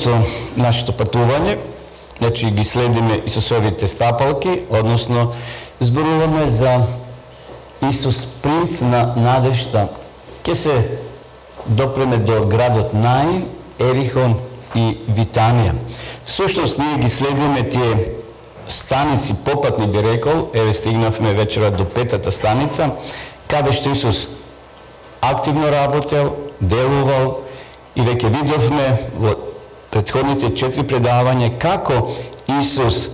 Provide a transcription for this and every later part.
со нашето патување, значи ги следиме Исусовите стапалки, односно зборуваме за Исус, принц на надежта. Ке се допреме до градот Наин, Ерихон и Витанија. Всушност ние ги следиме тие станици попатни, би рекол, еве стигнавме вечера до 5-та станица, каде што Исус активно работел, делувал и веќе видовме во претходните 4 предавања како Исус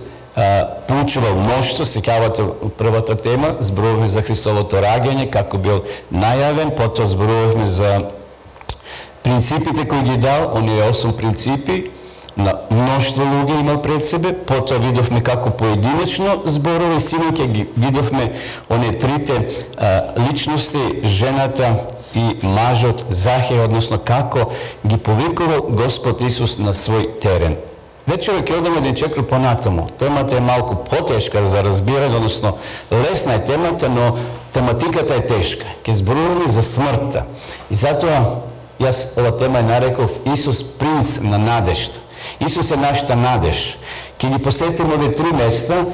поучувал моштво, сеќавате првата тема, зборувавме за Христовото раѓање, како бил најавен, потоа зборувавме за принципите кои ги дал, оние 8 принципи, на мноштво луѓе имал пред себе, потоа видовме како поединечно зборува и синоќа ги видовме оние трите личности, жената и мажот Захеј, односно како ги повикувал Господ Исус на свој терен. Вечера ќе одиме еден чекор понатаму. Темата е малку потешка за разбирање, односно лесна е темата, но тематиката е тешка. Ќе зборуваме за смртта. И затоа јас ова тема нареков Исус, принц на надежта. Исус е нашата надеж. Ќе ги посетиме овие 3 места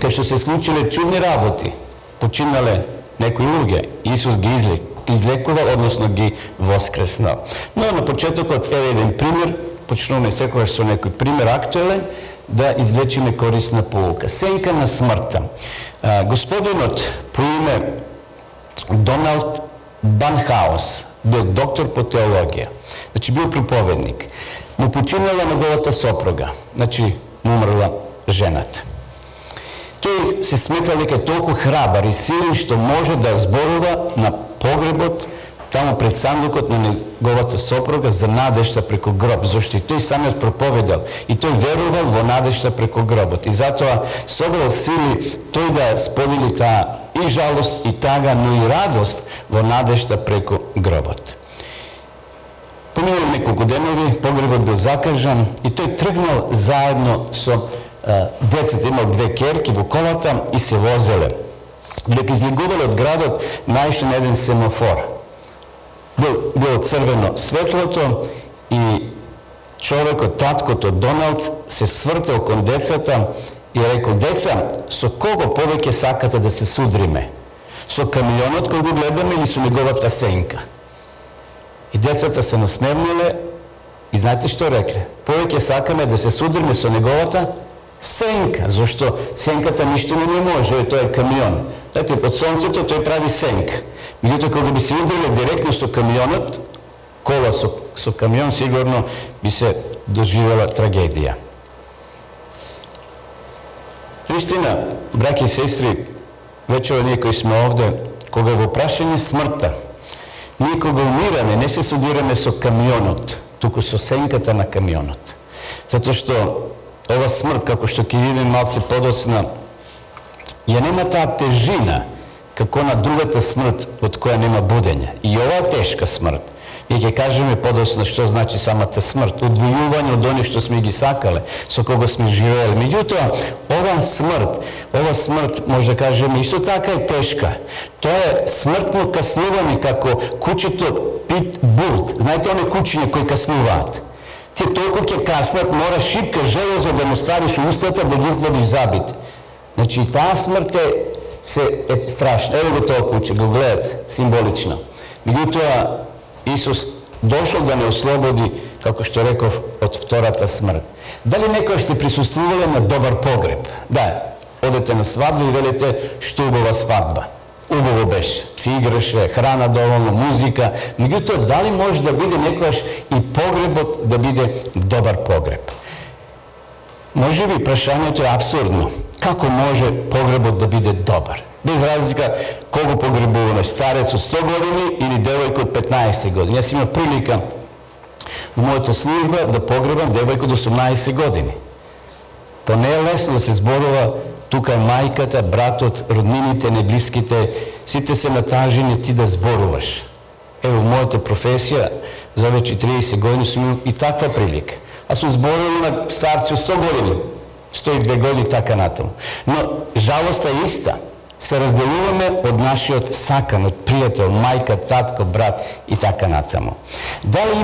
кај што се случиле чудни работи. Починале некои луѓе. Исус ги излекувал, односно ги воскреснал. Но на почетокот е еден пример, почнуваме секогаш со некој пример актуелен, да извлечиме корисна поука. Сенка на смртта. Господинот по име Доналд Банхаус бил доктор по теологија. Значи бил проповедник. Му починала неговата сопруга. Значи му умрла жената. Тој се сметал дека е толку храбар и силен што може да зборува на погребот таму пред сандукот на неговата сопруга за надежта преку гроб, зашто и тој самиот проповедал и тој верувал во надежта преку гробот. И затоа собрал сили тој да сподели таа и жалост и тага, но и радост во надежта преку гробот. Поминало неколку денови, погребот бил закажан и тој тргнал заедно со децата, имал 2 ќерки во колата и се возеле. Додека излегувале од градот, најшли на еден семафор. Било црвено светлото и човекот, таткото Доналд, се свртел кон децата и рекол: деца, со кого повеќе сакате да се судриме? Со камионот кој го гледаме или со неговата сенка? И децата се насмевнале и знаете што рекле? Повеќе сакаме да се судриме со неговата сенка, зашто сенката ништо не може, тој е камион. Знаете, под сонцето тој прави сенка. Меѓутоа, кога би се удриле директно со камионот, кола со камион, сигурно би се доживела трагедија. Истина, браќи и сестри, вечера ние кои сме овде, кога во прашање смртта, ние кога умираме, не се судираме со камионот, туку со сенката на камионот. Затоа што ова смрт, како што ќе видиме малце подоцна, ја нема таа тежина, како на другата смрт, од која нема будење. И ова е тешка смрт. И ќе кажеме подоцна што значи самата смрт, одвојување од оние што сме ги сакале, со кого сме живееле. Меѓутоа, ова смрт, може да кажеме, исто така е тешка. Тоа е смртно каснување, како кучето Пит Булт. Знаете, оние кучиња кои каснуваат? Те толку ќе каснат, мора шипка железо да му ставиш у устата да ги извадиш забите. Значи, таа смрт е страшна. Ево го тоа куче, го гледат символично. Меѓутоа, Исус дошол да не ослободи, како што реков, од втората смрт. Дали некој сте присуствувале на добар погреб? Да, одете на свадба и велите што убава свадба. Убаво беше, се играше, храна доволно, музика. Меѓутоа, дали може да биде некојаш и погребот да биде добар погреб? Може би прашањето е абсурдно. Како може погребот да биде добар? Без разлика кого погребуваме, старец од 100 години или девојка од 15 години. Јас имам прилика во мојата служба да погребам девојка од 18 години. Па не е лесно да се зборува, тука е мајката, братот, роднините, неблиските, сите се натажени ти да зборуваш. Ево, мојата професија, за овие 40 години сум имал и таква прилика. Аз сум зборувал на старци од 100 години, 102 години, така натаму. Но жалоста е иста. се разделуваме од нашиот сакан, од пријател, мајка, татко, брат и така натаму. Дали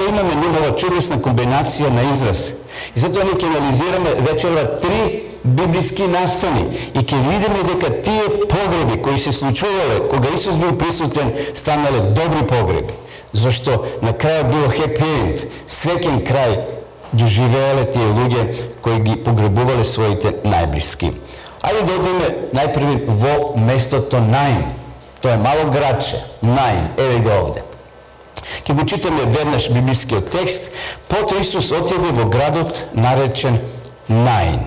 имаме нова чудесна комбинација на израз? И затоа ние ќе анализираме вечерва 3 библиски настани и ќе видиме дека тие погреби кои се случувале кога Исус бил присутен станале добри погреби. Зашто на крајот било happy end, среќен крај доживеале тие луѓе кои ги погребувале своите најблиски. Ајде да одиме најпрви во местото Наин. Тоа е мало градче, Наин, еве го овде. Ќе го читаме веднаш библискиот текст, потоа Исус отиде во градот наречен Наин.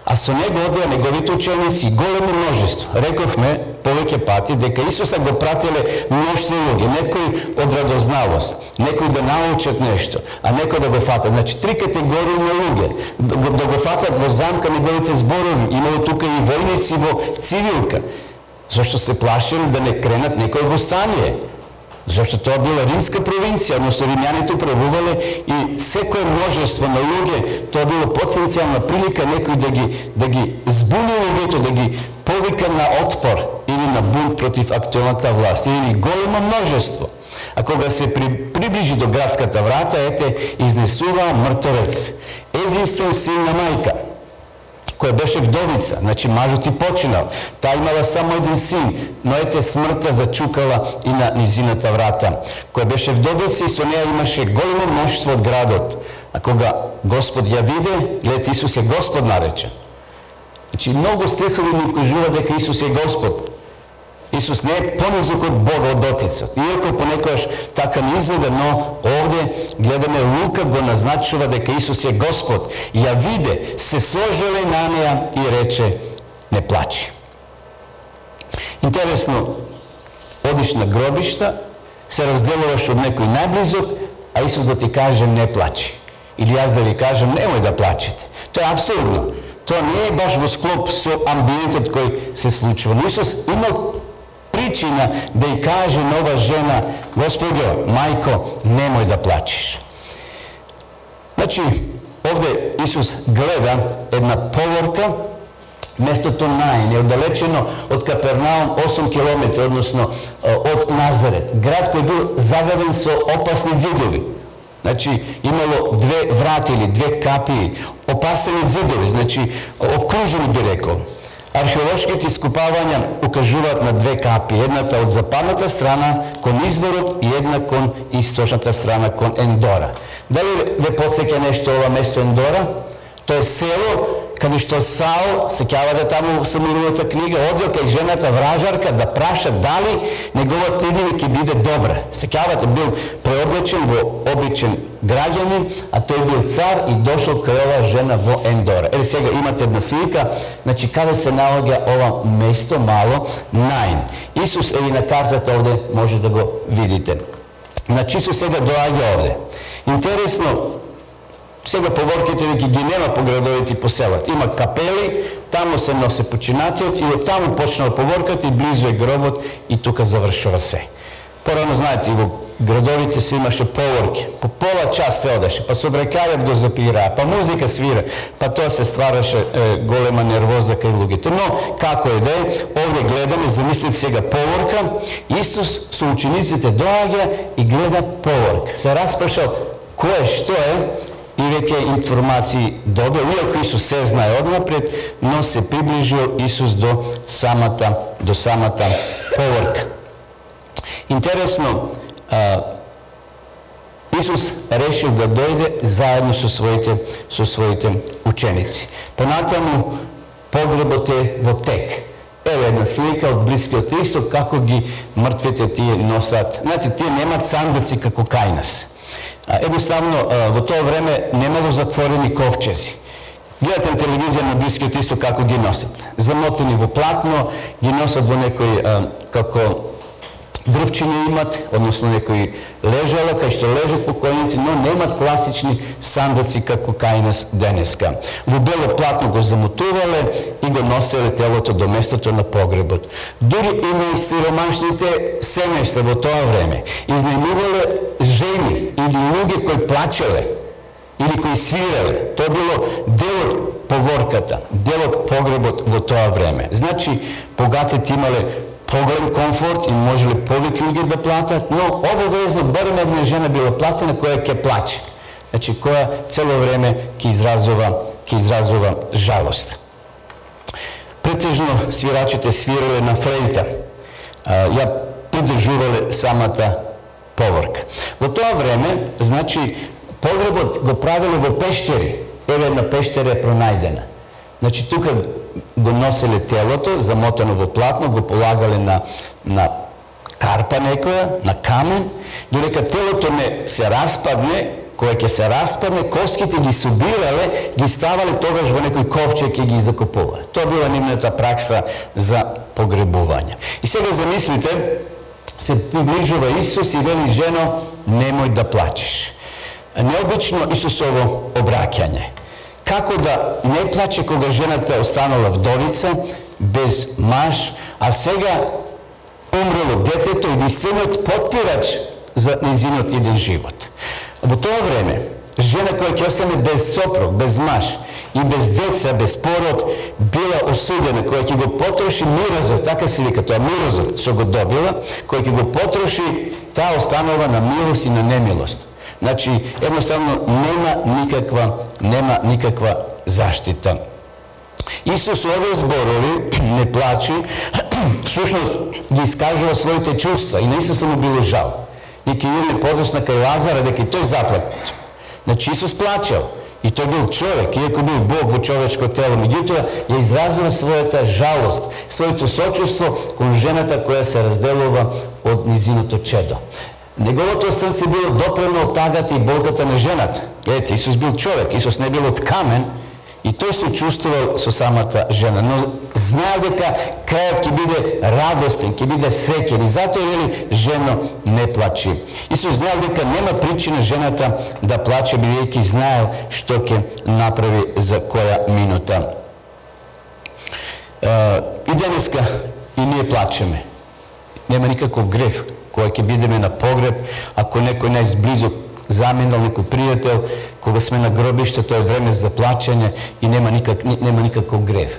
А со него одеа неговите ученици големо множество. Рековме повеќе пати дека Исуса го прателе мноштво луѓе, некои од радозналост, некои да научат нешто, а некои да го фатат. Значи 3 категории на луѓе. Да го фатат во замка неговите зборови. Имало тука и војници во цивилка. Зашто се плашели да не кренат некој востание. Зашто тоа била римска провинција, односно римјаните управувале и секое множество на луѓе, тоа било потенцијална прилика некој да ги збуни луѓето, да ги повика на отпор или на бунт против актуелната власт, или големо множество. А кога се приближи до градската врата, ете, изнесуваа мртовец, единствен син на мајка, која беше вдовица, значи мажот и починал. Таа имала само еден син, но ете смртта зачукала и на низината врата. Која беше вдовица и со неа имаше големо мноштво од градот. А кога Господ ја виде, гледате, Исус е Господ наречен. Значи многу стихови ни кажува дека Исус е Господ. Исус не е понизок од Бога, од Отецот. Иако понекогаш така не изгледа, но овде гледаме Лука го назначува дека Исус е Господ. Ја виде, се сожале на неа и рече: не плачи. Интересно, одиш на гробишта, се разделуваш од некој најблизок, а Исус да ти каже не плачи. Или јас да ви кажам немој да плачете. Тоа е абсурдно. Тоа не е баш во склоп со амбиентот кој се случува. Но Исус имал причина да ја каже на ова жена: Господјо, мајко, немој да плачиш. Значи, овде Исус гледа една поворка, местото Наин е оддалечено од Капернаум 8 километри, односно од Назарет, град кој бил загаден со опасни зидови. Значи, имало 2 врати или 2 капии, опасени зидови, значи, обкружени би рекол. Археолошките искупавања укажуваат на 2 капи, едната од западната страна кон изворот и една кон источната страна кон Ендора. Дали ве потсеќа нешто ова место Ендора? Тоа е село каде што Саул, сеќавате таму Самуиловата книга, одел кај жената вражарка да праша дали неговата иднина ќе биде добра. Сеќавате, бил преоблечен во обичен граѓанин, а тој бил цар и дошол кај оваа жена во Ендора. Еве сега имате една слика, значи каде се наоѓа ова место мало Наин. Исус е и на картата овде, може да го видите. Значи Исус сега доаѓа овде. Интересно, сега поворките веќе ги нема по градовите и по селата. Има капели, таму се носе починатиот и од таму почнува поворката и близу е гробот и тука завршува се. Порано знаете, и во градовите се имаше поворки. По пола час се одеше, па собрекарјот го запираа, па музика свира, па тоа се ствараше голема нервоза кај луѓето. Но, како и да е, овде гледаме, замислите сега поворка, Исус со учениците доаѓа и гледа поворка. Се распрашал кое што е, и веќе информации добил, иако Исус се знае однапред, но се приближил Исус до самата поворка. Интересно, Исус решил да дојде заедно со своите ученици. Понатаму погребот е во тек. Еве една слика од Блискиот Исток како ги мртвите тие носат. Знаете, тие немаат сандаци како кај нас. Едноставно, во тоа време немало затворени ковчези. Гледате на телевизија на Блискиот Исток како ги носат. Замотени во платно, ги носат во некој како дрвчини имат, односно некои лежала, кај што лежат покојните, но немат класични сандаци како кај нас денеска. Во бело платно го замотувале и го носеле телото до местото на погребот. Дури има и сиромашните семејства во тоа време. Изнајмувале жени или луѓе кои плачеле. или кои свирале. Тоа било дел од поворката, дел од погребот во тоа време. Значи, богатите имале поголем комфорт и можеле повеќе луѓе да платат, но обавезно барем една жена била платена која ќе плаче. Значи, која цело време ќе изразува жалост. Претежно свирачите свирале на флейта, ја придржувале самата поворка. Во тоа време, значи, погребот го правиле во пештери. Еве една пештера е пронајдена. Значи, тука го носеле телото, замотано во платно, го полагале на карпа некоја, на камен, додека телото не се распадне, кога ќе се распадне, коските ги собирале, ги ставале тогаш во некој ковчег и ги закопувале. Тоа била нивната пракса за погребување. И сега замислите, се приближува Исус и вели: жено, немој да плачеш. Необично Исусово обраќање. Како да не плаче кога жената останала вдовица, без маж, а сега умрело детето, единствениот потпирач за нејзиниот иден живот. Во тоа време, жена која ќе остане без сопруг, без маж и без деца, без пород, била осудена, која ќе го потроши мирозот, така се вика тоа, мирозот што го добила, која ќе го потроши, таа останува на милост и на немилост. Значи, едноставно, нема никаква заштита. Исус овие зборови, не плачи, всушност ги искажува своите чувства и на Исуса му било жал. И ќе видиме подоцна кај Лазара дека и тој заплакал. Значи, Исус плачал и тој бил човек, иако бил Бог во човечко тело, меѓутоа ја изразува својата жалост, своето сочувство кон жената која се разделува од низиното чедо. Неговото срце било допрено од тагата и болката на жената. Гледайте, Исус бил човек, Исус не бил од камен и тој се чувствувал со самата жена. Но знае дека крајот ќе биде радостен, ќе биде среќен и затоа вели: жено, не плачи. Исус знае дека нема причина жената да плаче, бидејќи знаел што ќе направи за која минута. И денеска и ние плачеме. Нема никаков греф кога ќе бидеме на погреб, ако некој најзблизо заминал, некој пријател, кога сме на гробиште, тоа е време за плачење и нема никаков греф.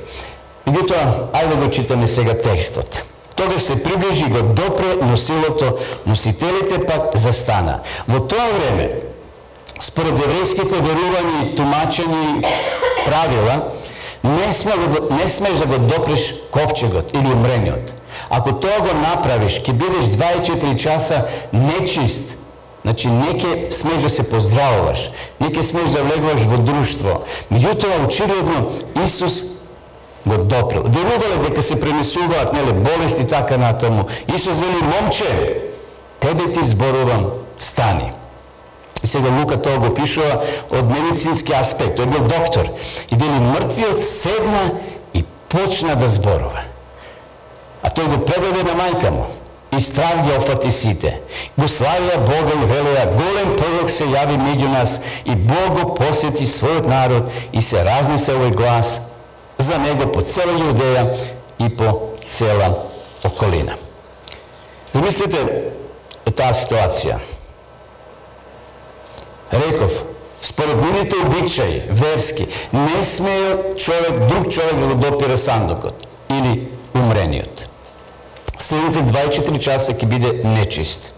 Меѓутоа, ајде го читаме сега текстот. Тогаш се приближи и го допре носилото, носителите пак застана. Во тоа време, според еврејските верувања и тумачења и правила, не смеш да го допреш ковчегот или умрениот. Ако тоа го направиш, ќе бидеш 24 часа нечист. Значи, не ќе смеш да се поздравуваш, не ќе смеш да влегуваш во друштво. Меѓутоа, очигледно, Исус го допрел. Верувале дека се пренесуваат, болести така натаму. Исус вели: момче, тебе ти зборувам, стани. И сега Лука тоа го пишува од медицински аспект. Тој бил доктор. И вели: мртвиот седна и почна да зборува. А тој го предаде на мајка му. И страх ги офати сите. Го славија Бога и велеа: голем пророк се јави меѓу нас и Бог го посети својот народ, и се разнесе овој глас за него по цела Јудеја и по цела околина. Замислите таа ситуација. Реков, според нивните обичаи, верски, не смее друг човек да го допира сандукот или умрениот. Следните 24 часа ќе биде нечист.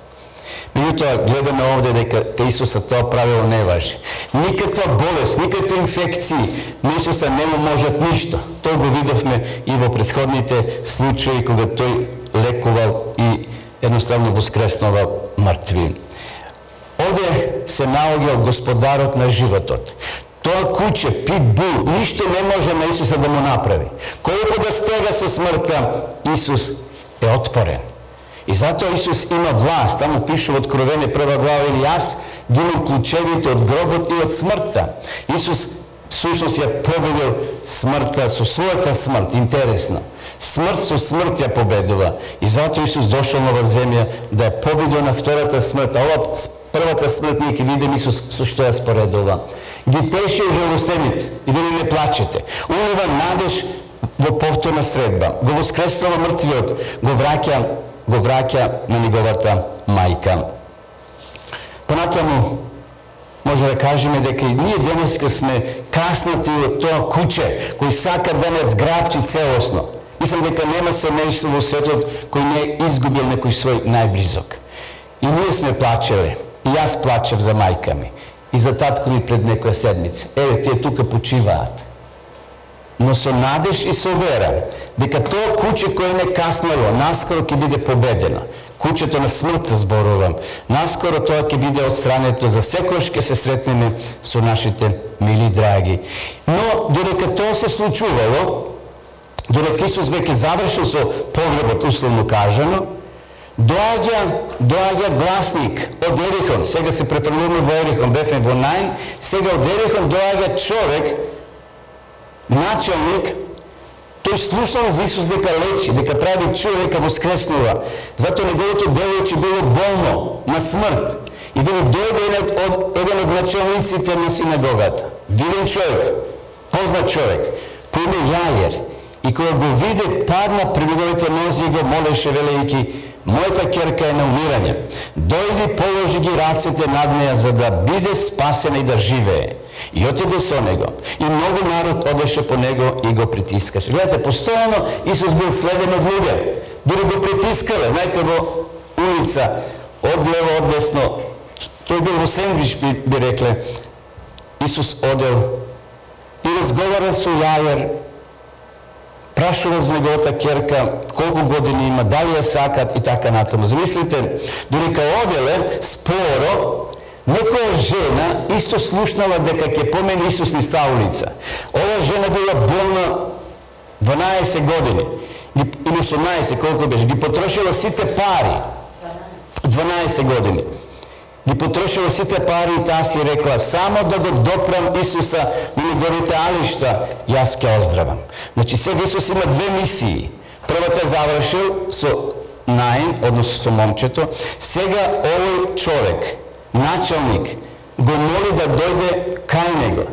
Меѓутоа, гледаме овде дека кај Исуса тоа правило не важи. Никаква болест, никакви инфекции на Исуса не му можат ништо. Тоа го видовме и во претходните случаи кога тој лекувал и едноставно воскреснувал мртви. Овде се наоѓал Господарот на животот. Тоа куче, питбул, ништо не може на Исуса да му направи. Колку да стега со смртта, Исус е отпорен. И затоа Исус има власт. Таму пише во Откровение 1 глава: или јас ги имам клучевите од гробот и од смртта. Исус всушност ја победил смртта со својата смрт. Интересно. Смрт со смрт ја победува. И затоа Исус дошол на оваа земја да ја победил на втората смрт. А ова првата смрт ние ќе видиме Исус со што ја споредува. Ги теши ужалостените и вели: не плачете. Улива надеж во повторна средба. Го воскреснува мртвиот, го враќа на неговата мајка. Понатаму, може да кажеме дека и ние денеска сме каснати од тоа куче, кој сака да нас грабчи целосно. Мислам дека нема семејство во светот кој не е изгубил некој свој најблизок. И ние сме плачеле. И јас плачев за мајка ми. И за татко ми пред некоја седмица. Еве, тие тука почиваат. Но со надеж и со вера, дека тоа куче кое не каснало, наскоро ќе биде победено. Кучето на смртта зборувам. Наскоро тоа ќе биде отстрането, за секојаш ќе се сретнеме со нашите мили драги. Но додека тоа се случувало, додека Исус веќе завршил со погребот, условно кажано, доаѓа гласник од Ерихон. Сега се префрлуваме во Ерихон, бевме во Наин. Сега од Ерихон доаѓа човек, началник. Тој слушнал за Исус дека лечи, дека прави чудо, дека воскреснува. Затоа неговото девојче било болно на смрт. И вели дојде еден од началниците на синагогата. Виден човек, познат човек, по име Јаир. И кога го виде, падна при неговите нози и го молеше, велејќи: мојата ќерка е на умирање. Дојди, положи ги рацете над неја, за да биде спасена и да живее. И отиде со него. И многу народ одеше по него и го притискаше. Гледате, постојано Исус бил следен од луѓе. Дури го притискале, знаете, во улица, од лево, од десно. Тој бил во сендвич, би рекле. Исус одел и разговара со Јаир, прашува за неговата ќерка, колку години има, дали ја сакат и така натаму. Замислите, додека оделе споро, некоја жена исто слушнала дека ќе помине Исус низ таа улица. Ова жена била болна 12 години, или 18, колку беше, ги потрошила сите пари. 12 години. Ги потрошила сите пари и таа си рекла: само да го допрам Исуса на неговите алишта, јас ќе оздравам. Значи сега Исус има две мисии. Првата завршил со Наин, односно со момчето. Сега овој човек, началник, го моли да дојде кај него,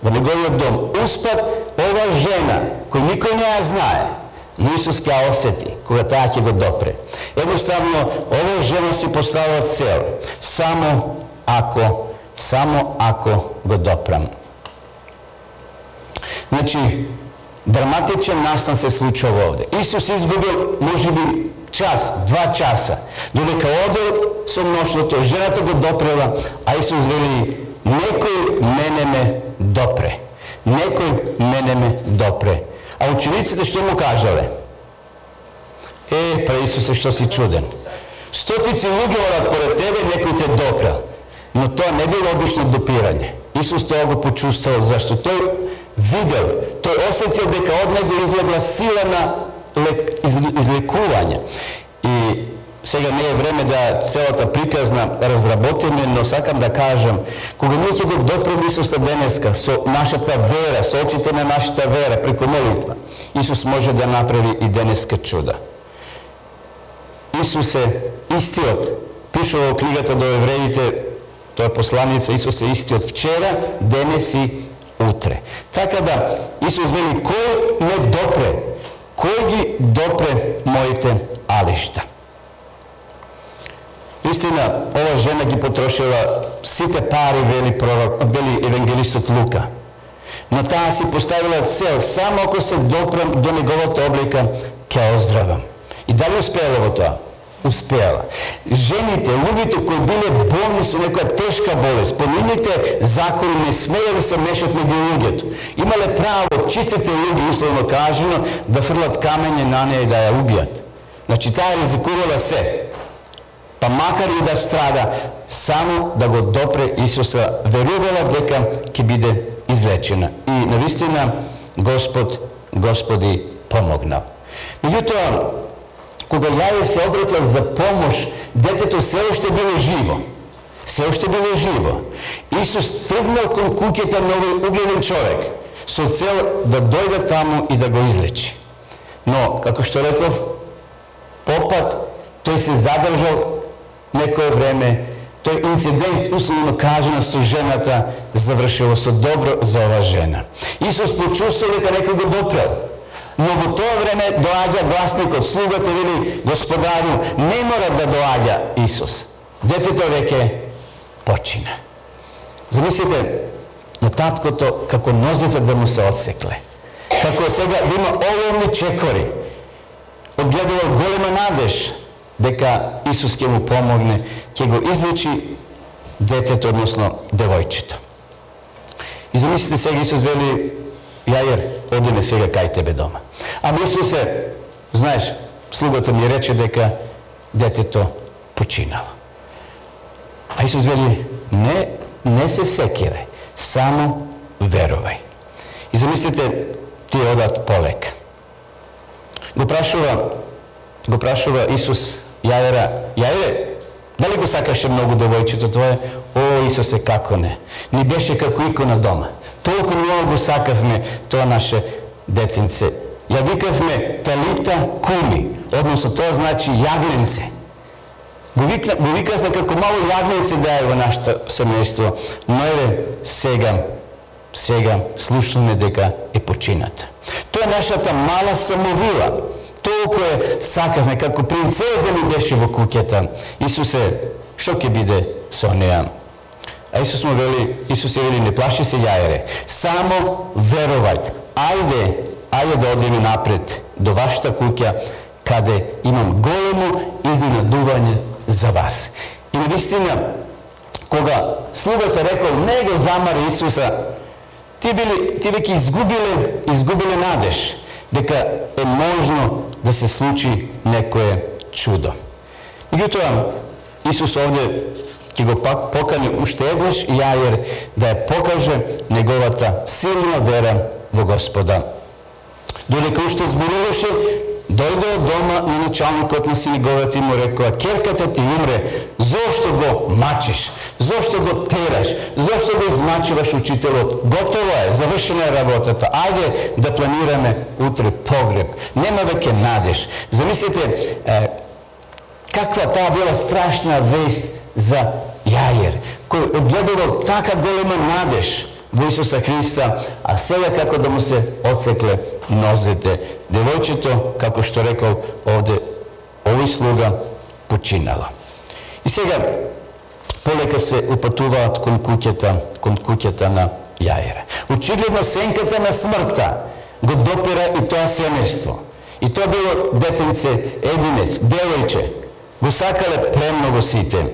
во неговиот дом. Успат ова жена, кој никој не ја знае, но Исус ќе ја осети кога таа ќе го допре. Едноставно, ова жена си поставила цел: само ако го допрам. Значи, драматичен настан се случува овде. Исус изгубил, можеби, час, 2 часа. Додека одел со ноќното, жената го допрела, а Исус вели: некој мене ме допре. Некој мене ме допре. А учениците што му кажале? Па Исусе, што си чуден. Стотици луѓе одат поред тебе, некој те допрел. Но тоа не било обично допирање. Исус тоа го почувствувал, зашто тој видел, тој осетил дека од него излегла сила на излекување. И сега не е време да целата приказна разработиме, но сакам да кажам, кога ние ќе го допрем Исуса денеска со нашата вера, со очите на нашата вера, преку молитва, Исус може да направи и денеска чуда. Исус е истиот. Пишува во книгата до евреите, тоа е посланица, Исус е истиот вчера, денес и утре. Така да, Исус вели: кој ме допре? Кој ги допре моите алишта? Истина, ова жена ги потрошила сите пари, вели евангелистот Лука. Но таа си поставила цел: само ако се допрам до неговата облика, ќе оздравам. И дали успеала во тоа? Успеала. Жените, луѓето кои биле болни со некоја тешка болест, по нивните закони не смееле да се мешат меѓу луѓето. Имале право чистите луѓе, условно кажано, да фрлат камење на неја и да ја убијат. Значи таа ризикувала се. Па макар и да страда, само да го допре Исуса, верувала дека ќе биде излечена. И навистина Господи помогнал. Меѓутоа, кога Јаир се обратил за помош, детето се уште било живо. Се уште било живо. Исус тргнал кон куќата на овој угледен човек со цел да дојде таму и да го излечи. Но, како што реков, попат тој се задржал некое време. Тој инцидент, условно кажано, со жената завршило со добро за ова жена. Исус почувствува дека некој го допрел. Но во тоа време доаѓа гласникот, слугата вели: Господару, не мора да доаѓа Исус. Детето веќе почина. Замислите на таткото како нозете да му се отсекле. Како сега да има огромни чекори. Одгледувал голема надеж дека Исус ќе му помогне, ќе го излечи детето, односно девојчето. И замислите сега Исус вели: Јаир, одиме сега кај тебе дома. Ама Исусе, знаеш, слугата ми рече дека детето починало. А Исус вели: не се секирај, само верувај. И замислите, тие одат полека. Го прашува Исус Јаира: Јаире, дали го сакаше многу девојчето твое? О, Исусе, како не. Ни беше како икона дома. Толку многу го сакавме тоа наше детинце. Ја викавме Талита куми, односно тоа значи јагненце. Го викавме како мало јагненце да е во нашето семејство, но еве сега слушнаме дека е почината. Тоа е нашата мала самовила. Толку е сакавме, како принцеза ни беше во куќата. Исусе, што ќе биде со неа? А Исус е вели: не плаши се, Јаире, само верувај. Ајде да одиме напред до вашата куќа, каде имам големо изненадување за вас. И навистина, кога слугата рекол: не го замари Исуса, ти веќе изгубиле надеж дека е можно да се случи некое чудо. Меѓутоа, Исус овде ќе го покани уште еднаш Јаир да ја покаже неговата силна вера во Господа. Додека уште зборуваше, дојде од дома на началникот на синагогата и му рекоа: керката ти умре, зошто го мачиш, зошто го тераш, зошто го измачуваш учителот? Готово е, завршена е работата, ајде да планираме утре погреб, нема веќе надеж. Замислите каква таа била страшна вест за Јаир, кој одгледувал така голема надеж во Исуса Христа, а сега како да му се отсекле нозете. Девојчето, како што рекол овде овој слуга, починало. И сега полека се упатуваат кон куќата на Јаира. Очигледно сенката на смртта го допира и тоа семејство. И тоа било детенце, единец, девојче. Го сакале премногу сите.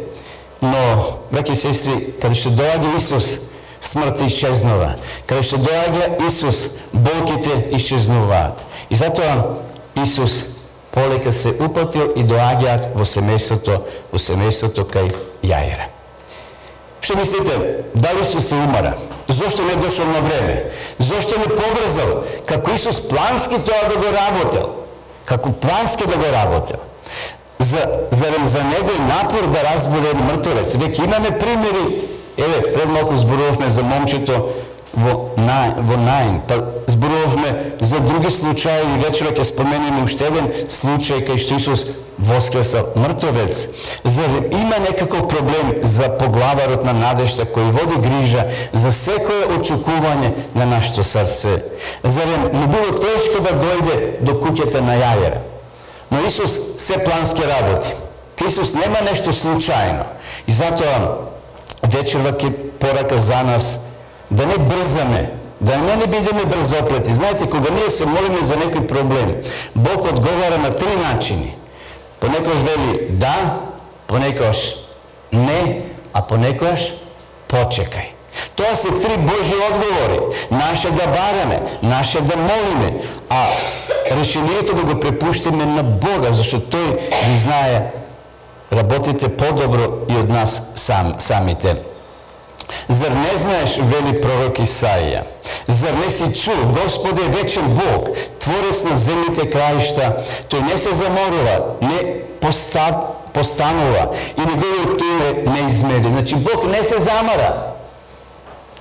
Но, браќи сестри, каде што доаѓа Исус, смртта исчезнува. Каде што доаѓа Исус, болките исчезнуваат. И затоа Исус полека се упатил и доаѓаат во семејството кај Јаира. Што мислите, дали Исус се умара? Зошто не дошол на време? Зошто не побрзал? Како Исус плански тоа да го работел? Како плански да го работел? Зарем за негој напор да разбуде мртвец? Веќе имаме примери. Еве, пред малку зборувавме за момчето во Наин, па зборувавме за други случаи и вечера ќе споменеме уште еден случај кај што Исус воскресал мртвец. Зарем има некаков проблем за поглаварот на надежта кој води грижа за секое очекување на нашето срце? Зарем не било тешко да дојде до куќата на Јаира? Но Исус се плански работи. Кај Исус нема нешто случајно. И затоа вечерва ќе порака за нас да не брзаме, да не бидеме брзоплети. Знаете, кога ние се молиме за некој проблем, Бог одговара на три начини. Понекогаш вели да, понекогаш не, а понекогаш почекај. Тоа се три Божји одговори. Наше да бараме, наше да молиме, а решението да го препуштиме на Бога, зашто Тој ги знае работите подобро и од нас самите. Зар не знаеш, вели пророк Исаија, зар не си чу, Господ е вечен Бог, творец на земните краишта, тој не се заморува, не постанува и неговиот име не измери. Значи Бог не се замара,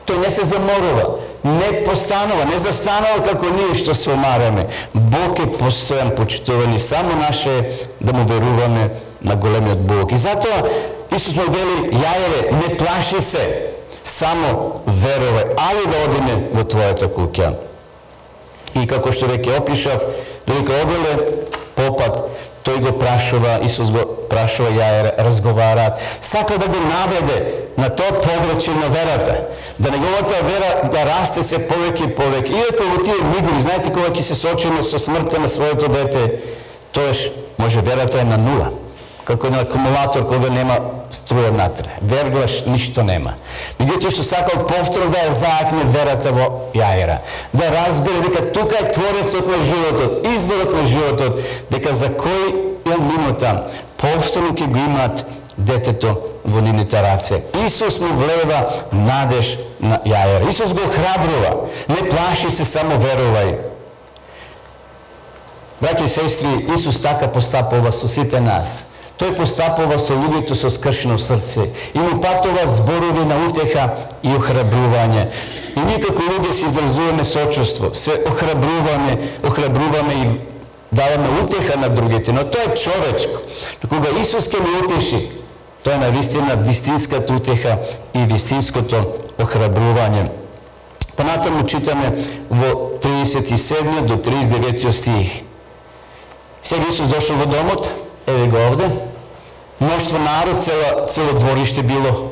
тој не се заморува, не постанува, не застанува како ние што се омараме. Бог е постојан, почитувани, само наше да му веруваме на големиот Бог. И затоа Исус му вели: Јаире, не плаши се, само верувај, али да одиме во твојата куќа. И како што веќе опишав, додека оделе, попат, тој го прашува, Исус го прашува Јаира, разговараат. Сака да го наведе на тоа повраќање на верата, да неговата вера да расте се повеќе и повеќе. Иако во тие мигови, знаете, кога ќе се соочиме со смртта на своето дете, тоаш може верата е на нула. Како на акумулатор кога нема струја натре. Верглаш ништо нема. Меѓутоа што сакал повторно да ја заакне верата во Јаира, да разбере дека тука е творецот на животот, изворот на животот, дека за кој минута повторно ќе го имаат детето во нивните раце. Исус му влева надеж на Јаира. Исус го храбрува. Не плаши се, само верувај. Браќи и сестри, Исус така постапува со сите нас. Тој постапува со луѓето со скршено срце и му патува зборови на утеха и охрабрување. И ние како луѓе се изразуваме сочувство, се охрабруваме и даваме утеха на другите, но тоа е човечко. Кога Исус ќе ни утеши, тоа е навистина вистинската утеха и вистинското охрабрување. Понатаму читаме во 37 до 39 стих. Сега Исус дошол во домот, еве го овде, мноштво народ, цело двориште било.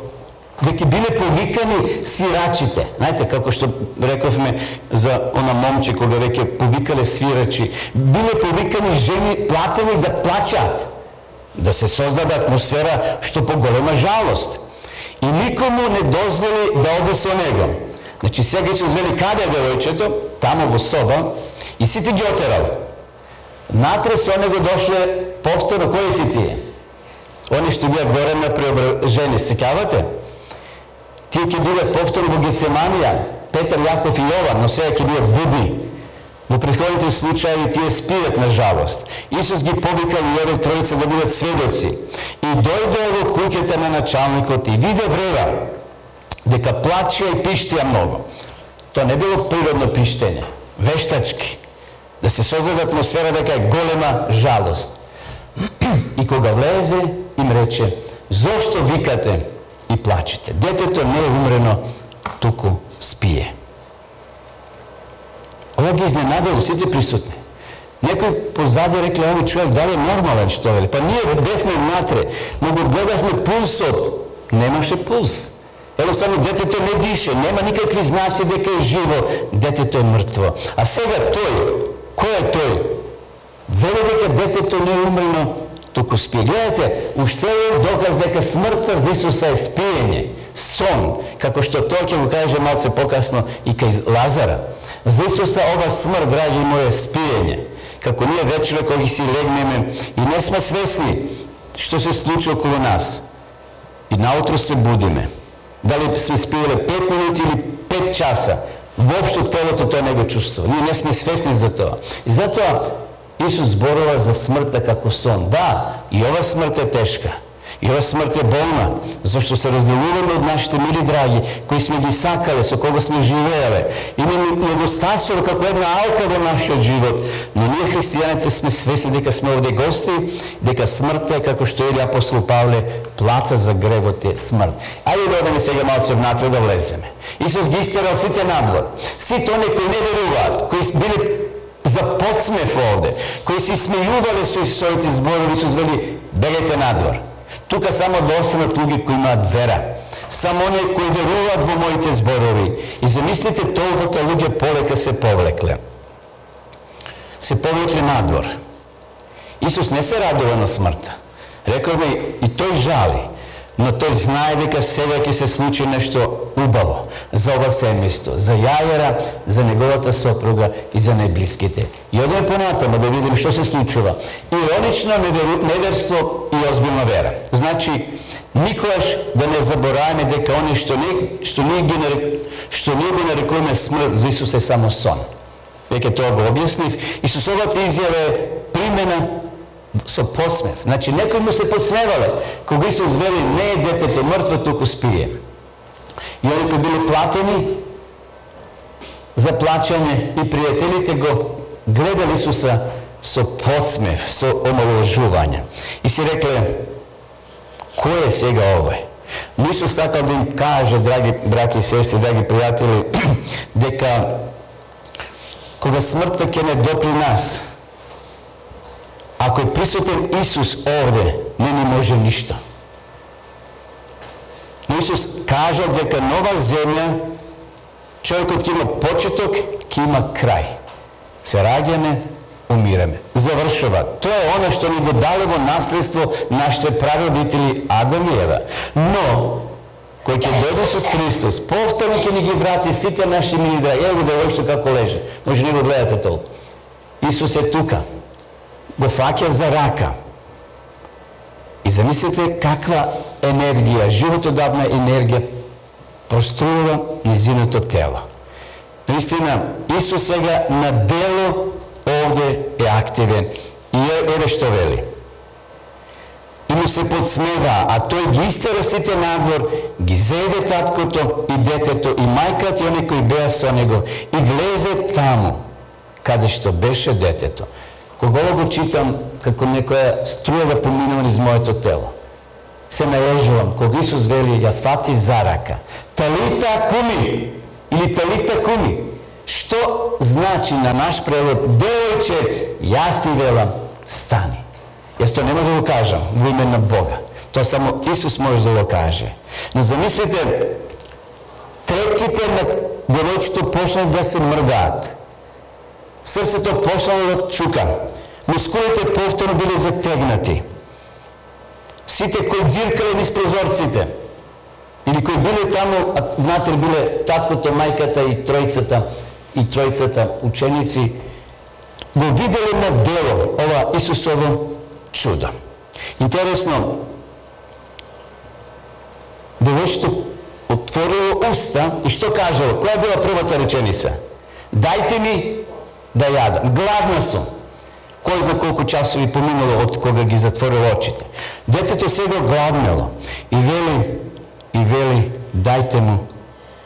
Веќе биле повикани свирачите. Знаете, како што рековме за она момче, кога веќе повикале свирачи, биле повикани жени платени да плачат, да се создаде атмосфера што поголема жалост. И никому не дозволи да оде со него. Значи, сега Исус вели каде е девојчето, тамо во соба, и сите ги отерал. Натре со него дошле повторно, кои си тие? Они што бија горе на преображени, сеќавате? Тие ќе бидат повторно во Гецеманија, Петар, Јаков и Јован, но сега ќе бидат будни. Во претходните случаи тие спијат на жалост. Исус ги повикал и овие тројца да бидат сведоци. И дојде во куќата на началникот и виде врева, дека плачеа и пиштеа многу. Тоа не било природно пиштење, вештачки. Да се создаде атмосфера дека е голема жалост. И кога влезе, им рече, зошто викате и плачете? Детето не е умрено, туку спие. Ова ги изненадело сите присутни. Некој позади рекле, овој човек дали е нормален што вели? Па ние бевме натре, но го гледавме пулсот. Немаше пулс. Едноставно детето не дише, нема никакви знаци дека е живо, детето е мртво. А сега тој, кој е тој? Вели дека детето не е умрено, туку спие. Гледате, уште е доказ дека смртта за Исуса е спиење, сон, како што тој ќе го каже малце покасно и кај Лазара. За Исуса ова смрт, драги мои, е спиење. Како ние вечера кога си легнеме и не сме свесни што се случи околу нас. И наутро се будиме. Дали сме спиеле 5 минути или 5 часа, воопшто телото тоа не го чувствува. Ние не сме свесни за тоа. И затоа Исус зборува за смртта како сон. Да, и ова смрт е тешка. И ова смрт е болна, зашто се разделуваме од нашите мили драги, кои сме ги сакале, со кого сме живееле. Имаме недостатство како една алка во нашиот живот, но ние христијаните сме свесни дека сме овде гости, дека смртта е, како што вели апостол Павле, плата за гревот е смрт. Ајде да одеме сега малце внатре да влеземе. Исус ги истерал сите надвор. Сите оние кои не веруваат, кои биле за подсмев овде, кои се смејувале со своите зборови, Исус вели, бегајте надвор. Тука само да останат луѓе кои имаат вера. Само оние кои веруваат во моите зборови. И замислите, толкото луѓе полека се повлекле. Се повлекле надвор. Исус не се радува на смртта. Рековме, и тој жали, но тој знае дека сега ќе се случи нешто убаво за ова семејство, за Јаира, за неговата сопруга и за најблиските. И одеме понатаму да видиме што се случува. Иронично неверство и озбилна вера. Значи, никогаш да не забораваме дека они што ние го нарекуваме смрт, за Исус е само сон. Веќе тоа го објаснив. Исусовата изјава е примена со посмев. Значи, некој му се подсмевале, кога Исус вели, не е детето мртво, туку спие. И они кои били платени за плачање и пријателите го гледали Исуса со посмев, со омаловажување. И си рекле, кој е сега овој? Но Исус сакал да им каже, драги браки и сестри, драги пријатели, дека кога смртта ќе не допри нас, Ако е присутен Исус овде, не ни може ништо. Но Исус кажал дека нова земја, човекот ќе има почеток, ќе има крај. Се раѓаме, умираме. Завршува. Тоа е оно што ни го дали во наследство нашите прародители Адам и Ева. Но кој ќе дојде Исус Христос, повторно ќе ни ги врати сите наши мили драги. Ево го девојчето како леже. Може не го гледате толку. Исус е тука. Го фаќа за рака. И замислете каква енергија, животодавна енергија прострува низиното тело. Наистина, Исус сега на дело овде е активен. И еве што вели. И му се подсмева, а тој ги истера сите надвор, ги зеде таткото и детето и мајката и они кои беа со него и влезе таму, каде што беше детето. Кога го читам како некоја струја да поминува низ моето тело, се најежувам, кога Исус вели, ја фати за рака. Талита куми, или талита куми. Што значи на наш превод? Девојче, јас ти велам, стани. Јас тоа не може да го кажам во име на Бога. Тоа само Исус може да го каже. Но замислите, трепките на девојчето почнат да се мрдаат. Срцето почнало да чука. Мускулите повторно биле затегнати. Сите кои зиркале низ прозорците, или кои биле таму, внатре биле таткото, мајката и тројцата ученици, го виделе на дело ова Исусово чудо. Интересно, девојчето отворило уста и што кажало? Која била првата реченица? Дајте ми да јадам. Гладна сум. Кој за колку часови поминало од кога ги затворило очите. Детето сега гладнело и вели, дајте му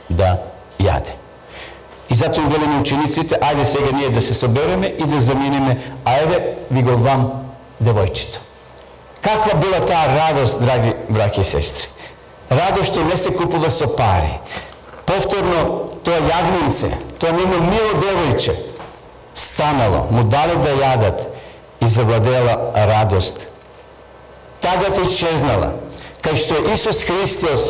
да јаде. И затоа им вели на учениците, ајде сега ние да се собереме и да заминеме, а еве ви го вам девојчето. Каква била таа радост, драги браќи и сестри? Радост што не се купува со пари. Повторно, тоа јагненце, тоа нема мило девојче, станало, му дали да јадат и завладела радост. Тагата исчезнала. Кај што Исус Христос,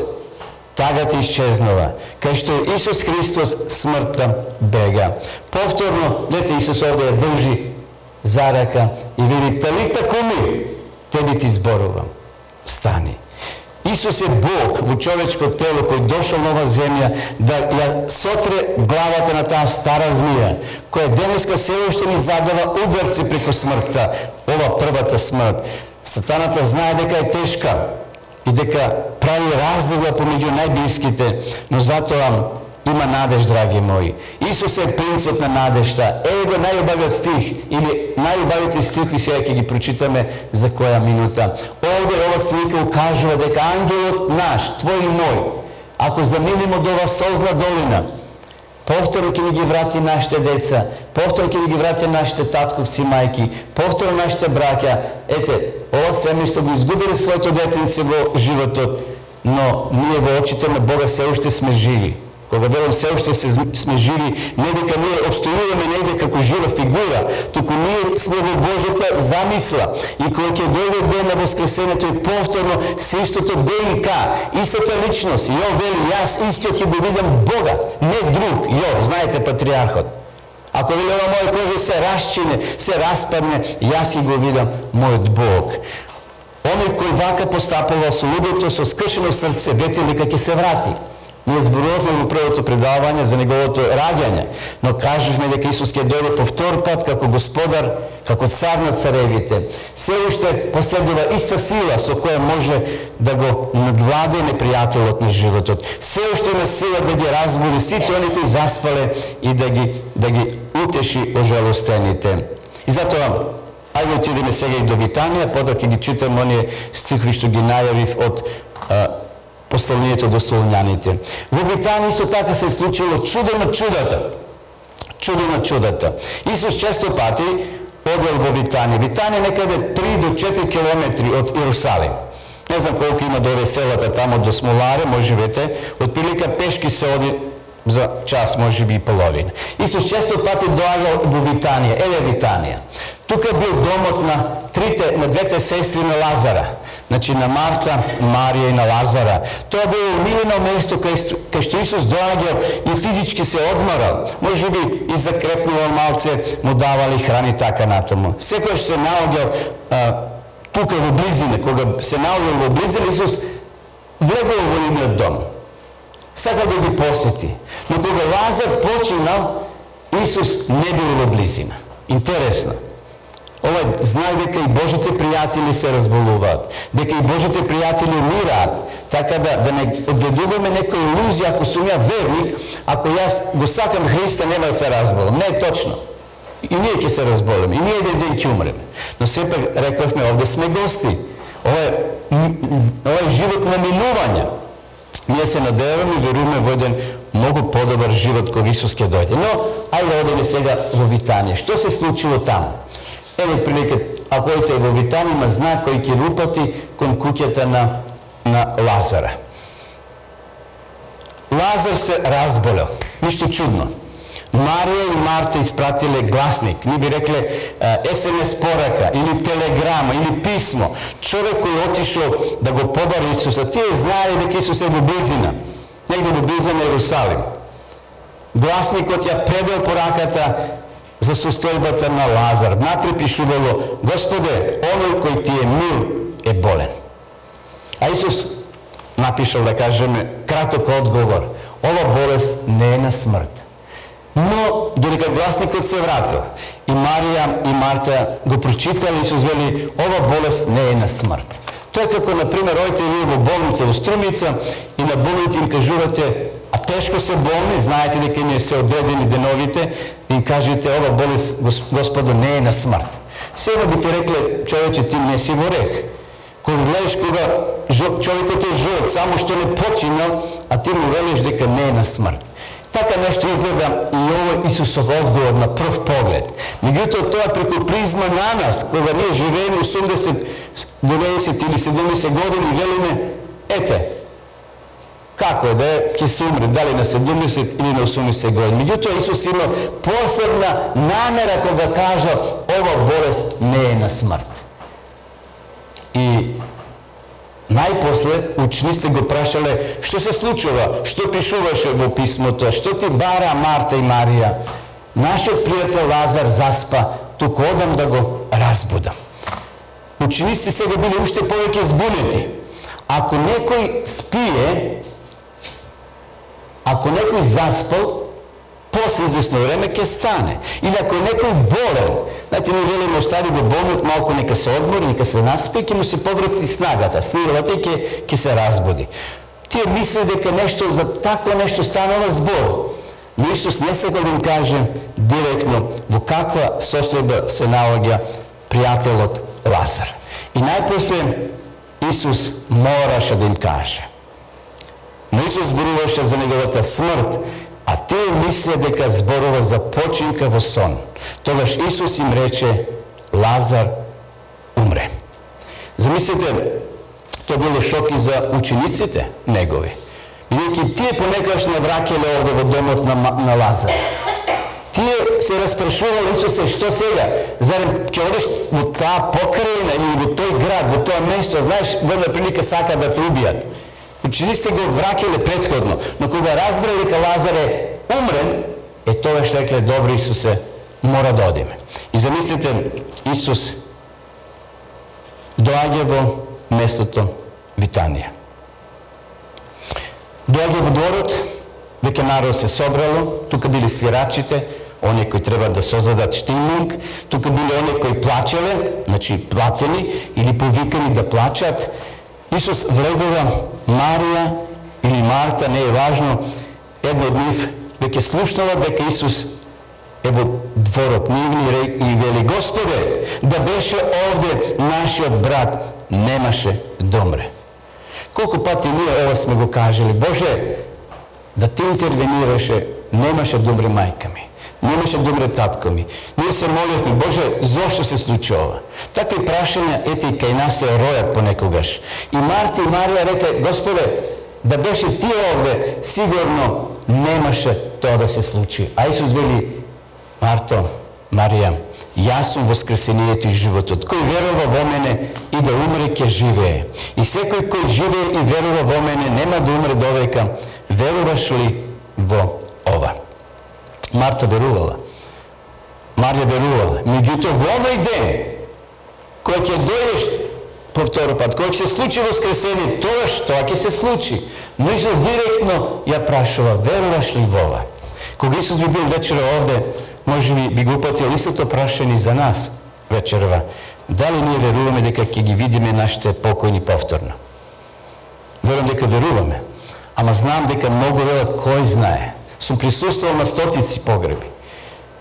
тагата исчезнала. Кај што Исус Христос, смртта бега. Повторно, дете Исус овде ја држи за рака и вели, талита куми, тебе ти зборувам. Стани. Исус е Бог во човечко тело кој дошол на ова земја да ја сотре главата на таа стара змија, која денеска се уште ни задава ударци преку смртта, ова првата смрт. Сатаната знае дека е тешка и дека прави разлика помеѓу најблиските, но затоа има надеж, драги мои. Исус е принцот на надежта. Еве го најубавиот стих, или најубавите стихи сега ќе ги прочитаме за која минута. Овде ова слика укажува дека ангелот наш, твој и мој, ако заминеме од ова солзна долина, повторно ќе ни ги врати нашите деца, повторно ќе ни ги врати нашите татковци и мајки, повторно нашите браќа. Ете, ова семејство го изгубиле своето детенце во животот, но ние во очите на Бога се уште сме живи. Кога велам се уште сме живи, не дека ние обстојуваме негде како жива фигура, туку ние сме во Божјата замисла. И кога ќе дојде ден на воскресението и повторно се истото ДНК, истата личност, Јов вели, јас истиот ќе го видам Бога, не друг, Јов, знаете патриархот. Ако вели ова моја кожа се расчине, се распадне, јас ќе го видам мојот Бог. Оној кој вака постапува со луѓето со скршено срце, ветил дека ќе се врати. Ние зборувавме во првото предавање за неговото раѓање, но кажувме дека Исус ќе дојде по втор пат како Господар, како Цар на царевите. Се уште поседува иста сила со која може да го надвладе непријателот на животот. Се уште има сила да ги разбуди сите они кои заспале и да ги утеши ожалостените. И затоа ајде отидеме сега и до Витанија, потоа ќе ги читам оние стихови што ги најавив од посланието до Солуњаните. Во Витанија исто така се случило чудо на чудата. Чудо на чудата. Исус често пати одел во Витанија. Витанија некаде 3 до 4 километри од Иерусалим. Не знам колку има до селата тамо до Смоларе, можевете, од прилика пешки се оди за час, може би и половина. Исус често пати доаѓал во Витанија, Витанија. Тука бил домот на двете сестри на Лазара. Значи на Марта, Марија и на Лазара. Тоа било умилено место кај што Исус доаѓал и физички се одморал. Може би и закрепнувал малце, му давали храни така натаму. Секојаш се наоѓал тука во близина, кога се наоѓал во близина, Исус влегол во нивниот дом. Сакал да ги посети. Но кога Лазар починал, Исус не бил во близина. Интересно. Ова знак дека и Божите пријатели се разболуваат, дека и Божите пријатели умираат, така да не одгледуваме некоја илузија, ако сум ја верник, ако јас го сакам Христа, нема да се разболам. Не е точно. И ние ќе се разболеме, и ние еден ден ќе умреме. Но сепак рековме, овде сме гости. Ова е живот на милување. Ние се надеваме и веруваме во еден многу подобар живот кога Исус ќе дојде. Но, ајде одеме сега во Витанија. Што се случило таму? Еве прилика, ако одите во Витанија, има знак кој ќе упати кон куќата на Лазара. Лазар се разболел. Ништо чудно. Марија и Марта испратиле гласник, ни би рекле СМС порака, или телеграма, или писмо. Човек кој отишол да го побари Исуса, тие знаеле дека Исус е во близина, негде во близина Ерусалим. Гласникот ја предал пораката за состојбата на Лазар. Натре пишувало: Господе, оној кој ти е мил е болен. А Исус напишал, да кажеме, краток одговор: ова болест не е на смрт. Но, додека гласникот се вратил, и Марија и Марта го прочитали, Исус вели: ова болест не е на смрт. Тоа е како, например, одите вие во болница во Струмица и на болните им кажувате: а тешко се болни, знаете дека им се одредени деновите, и им кажете: ова болест, Господо, не е на смрт. Сега би ти рекле: човече, ти не си во ред. Кога гледаш кога човекот е жив, само што не починал, а ти му велиш дека не е на смрт. Така нешто изгледа и овој Исусов одговор на прв поглед. Меѓутоа тоа преку призма на нас, кога ние живееме 80, 90 или 70 години, велиме: ете, како да е, ќе се умре, дали на 70 или на 80 години. Меѓутоа Исус има посебна намера кога кажа: ова болест не е на смрт. И најпосле учениците го прашале: што се случува, што пишуваше во писмото, што ти бара Марта и Марија? Нашиот пријател Лазар заспа, туку одам да го разбудам. Учениците сега били уште повеќе збунети. Ако некој спие, ако некој заспал, после известно време ќе стане. Или ако некој болен, знаете, ние велиме: остави го болниот малку, нека се одмори, нека се наспи, ќе му се поврати снагата, силата и ќе се разбуди. Тие мисли дека нешто за такво нешто станува збор. Но Исус не сакал да им каже директно во каква состојба се наоѓа пријателот Лазар. И најпосле Исус мораше да им каже. Но Исус зборуваше за неговата смрт, а тие мисле дека зборува за починка во сон. Тогаш Исус им рече: Лазар умре. Замислете, тоа било шок и за учениците негови. Бидејќи тие понекогаш не враќале овде во домот на Лазар. Тие се распрашувале: Исусе, што сега? Зарем ќе одиш во таа покрајна или во тој град, во тоа место? Знаеш, во една прилика сака да те убијат. Учениците го одвраќале претходно, но кога разбрале дека Лазар е умрен, тогаш рекле: добро, Исусе, мора да одиме. И замислите, Исус доаѓа во местото Витанија. Доаѓа во дворот, веќе народ се собрало, тука били свирачите, оние кои треба да созадат штиминг, тука били оние кои плачеле, значи платени или повикани да плачат. Исус влегува, Марија или Марта, не е важно, една од нив веќе слушнала дека Исус е во дворот нивни и вели: Господе, да беше овде нашиот брат, немаше да умре. Колку пати ние ова сме го кажали: Боже, да ти интервенираше, немаше да умре мајка ми, немаше да умре татко ми. Ние се молевме: Боже, зошто се случи ова? Такви прашања, ете, и кај нас се ројат понекогаш. И Марта и Марија рете: Господе, да беше ти овде, сигурно немаше тоа да се случи. А Исус вели: Марто, Марија, јас сум воскресението и животот. Кој верува во мене и да умре ќе живее. И секој кој живее и верува во мене нема да умре довека. Веруваш ли во ова? Марта верувала. Марија верувала. Меѓутоа во овој ден, кој ќе дојдеш по втори пат, кој ќе се случи воскресение, тоа ќе се случи. Но Исус директно ја прашува: веруваш ли во ова? Кога Исус би бил вечера овде, може би го упатил истото прашање за нас вечерва. Дали ние веруваме дека ќе ги видиме нашите покојни повторно? Верувам дека веруваме. Ама знам дека многу велат кој знае. Сум присуствувал на стотици погреби,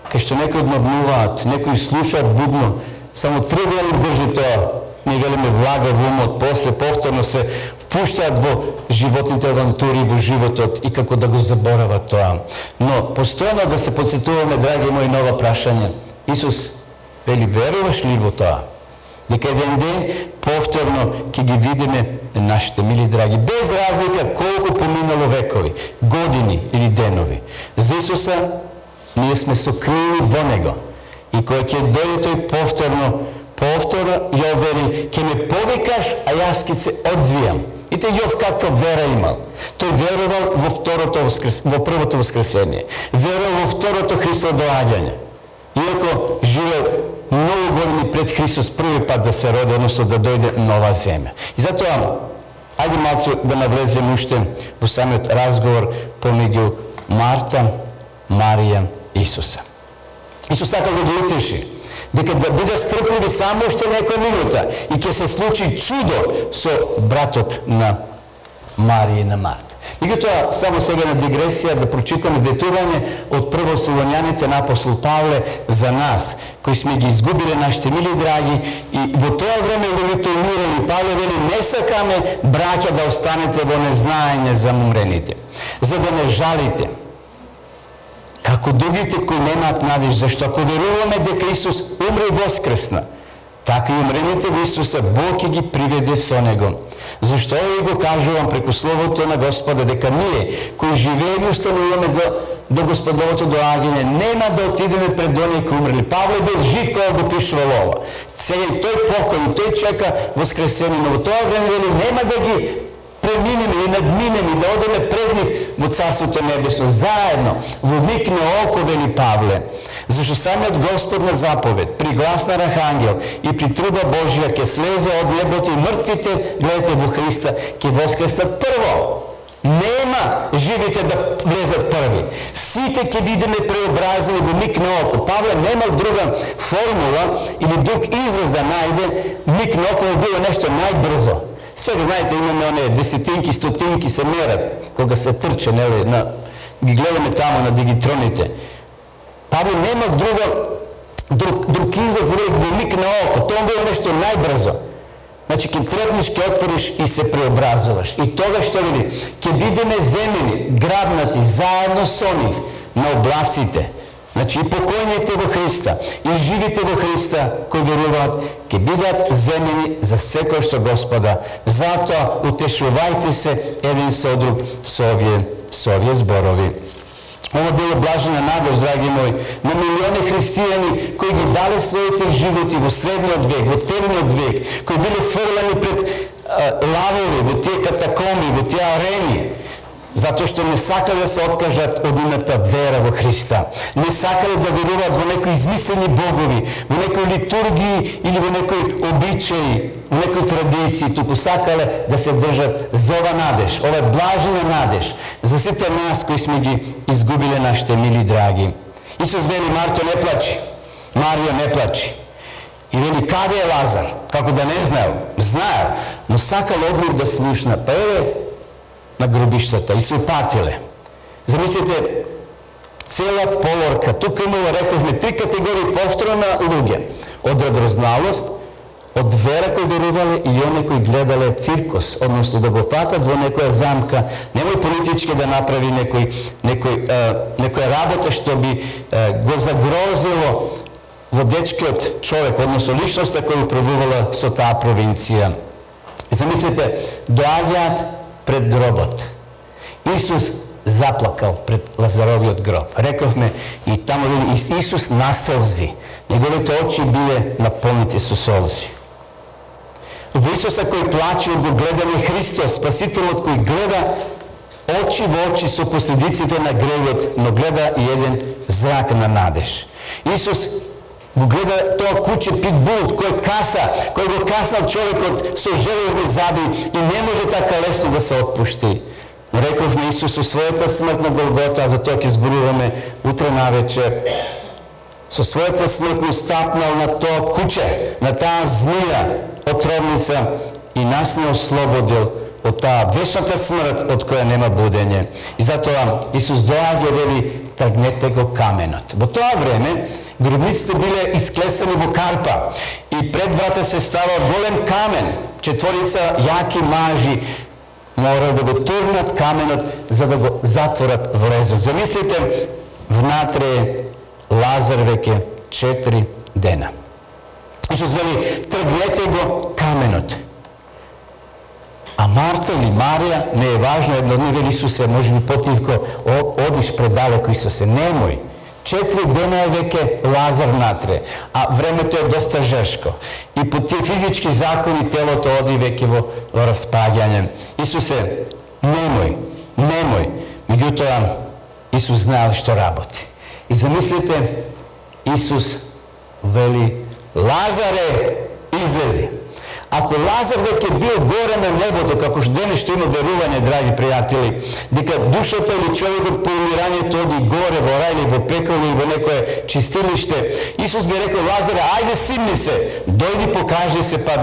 кај што некои одмавнуваат, некои слушаат будно, само 3 дена држи тоа, ние велиме влага во умот, после повторно се впуштаат во животните авантури, во животот и како да го заборават тоа. Но постојано да се подсетуваме, драги мои, нова прашање. Исус вели: веруваш ли во тоа? Дека еден ден повторно ќе ги видиме нашите мили драги, без разлика колку поминало векови, години или денови. За Исуса ние сме сокрили во Него. И кој ќе дојде тој повторно ја вели: ќе ме повикаш, а јас ќе се одзвијам. И те Јов каква вера имал. Тој верувал во првото воскресение. Верувал во второто Христово доаѓање. Иако живеел многу години пред Христос први пат да се роди, односно да дојде нова земја. И затоа, ајде малку да навлеземе уште во самиот разговор помеѓу Марта, Марија и Исуса. Исус сака да ги утеши дека да бидат стрпливи само уште некоја минута и ќе се случи чудо со братот на Марија и на Марта. Меѓутоа, само сега на дигресија да прочитаме ветување од првословјаните на апостол Павле за нас, кои сме ги изгубили нашите мили драги, и во тоа време луѓето умирали. Павле вели: не сакаме, браќа, да останете во незнаење за умрените, за да не жалите како другите кои немаат надеж, зашто ако веруваме дека Исус умре и воскресна, така и умрените во Исуса Бог ќе ги приведе со Него. Зашто и го кажувам преку Словото на Господа, дека ние, кои живееме и установуваме до Господовото доаѓање, нема да отидеме пред оние кои умрели. Павле бил жив кога го пишувал ова. Сега и тој покој, тој чека воскресение, но во тоа време нема да ги преминеме и надминеме и да одеме пред нив во Царството Небесно, заедно, во миг на око, вели Павле. Зашто самиот Господ на заповед, при глас на архангел и при труба Божија ќе слезе од небото и мртвите, гледате во Христа, ќе воскреснат прво. Нема живите да влезат први. Сите ќе бидеме преобразени во миг на око. Павле нема друга формула или друг израз да најде. Миг на око било нешто најбрзо. Сега, знаете, имаме оние десетинки, стотинки се мерат, кога се трче, нели, ги гледаме тамо на дигитроните. Павле нема друг израз, во миг на око. Тоа било нешто најбрзо. Значи, ќе трепнеш, ќе отвориш и се преобразуваш. И тога што вели, ќе бидеме земени, грабнати, заедно со нив, на облаците. Значи, и покојните во Христа, и живите во Христа, кои веруваат, ќе бидат земени за секој со Господа. Затоа, утешувајте се еден со друг со овие зборови. Ова било блажена надеж, драги мои, на милиони христијани кои ги дале своите животи во средниот век, во темниот век, кои биле фрлани пред лавови, во тие катакомби, во тие арени, затоа што не сакале да се откажат од ината вера во Христа. Не сакале да веруваат во некои измислени богови, во некои литургии или во некои обичаи, во некои традиции, туку сакале да се држат за ова надеж, ова блажена надеж, за сите нас кои сме ги изгубиле нашите мили драги. Исус вели: Марто, не плачи, Марија, не плачи. И вели: каде е Лазар? Како да не знаел? Знаел, но сакал од нив да слушна. Па е на гробиштата и се упатиле. Замислите, цела полорка. Тука имало, рековме, 3 категории повторно на луѓе. Од радрозналост, од вера кои верувале и оние кои гледале циркус, односно да го фатат во некоја замка, немој политички да направи некоја работа што би го загрозило водечкиот човек, односно личноста која управувала со таа провинција. Замислите, доаѓаат пред гробот. Исус заплакал пред Лазаровиот гроб. Рековме и таму вели Исус насолзи. Неговите очи биле наполнети со солзи. Во Исуса кој плаче го гледаме Христос, Спасителот кој гледа очи во очи со последиците на гревот, но гледа и еден зрак на надеж. Исус го гледа тоа куче питбул кој каса, кој го каснал човекот со железни заби и не може така лесно да се отпушти. Рековме Исус со својата смрт на Голгота, а за тоа ќе зборуваме утре навечер. Со својата смрт му стапнал на тоа куче, на таа змија, отровница и нас не ослободил од таа вечната смрт од која нема будење. И затоа Исус доаѓа вели тргнете го каменот. Во тоа време гробниците биле исклесани во карпа и пред врата се ставал голем камен. Четворица јаки мажи мора да го турнат каменот за да го затворат врезот. Замислите, внатре Лазар веќе 4 дена. Исус вели тргнете го каменот. А Марта или Марија, не е важно, едно од нив вели Исусе, може би потивко, одиш предалеко Исусе, немој. 4 дена е веќе Лазар натре, а времето е доста жешко. И по тие физички закони телото оди веќе во распаѓање. Исусе, немој. Меѓутоа, Исус знаел што работи. И замислите, Исус вели, Лазаре, излези. Ако Лазар веќе бил горе на небото, како што денес што има верување, драги пријатели, дека душата или човекот по умирањето оди горе во рај или во пекол или во некое чистилиште, Исус би рекол, Лазаре, ајде симни се, дојди покажи се па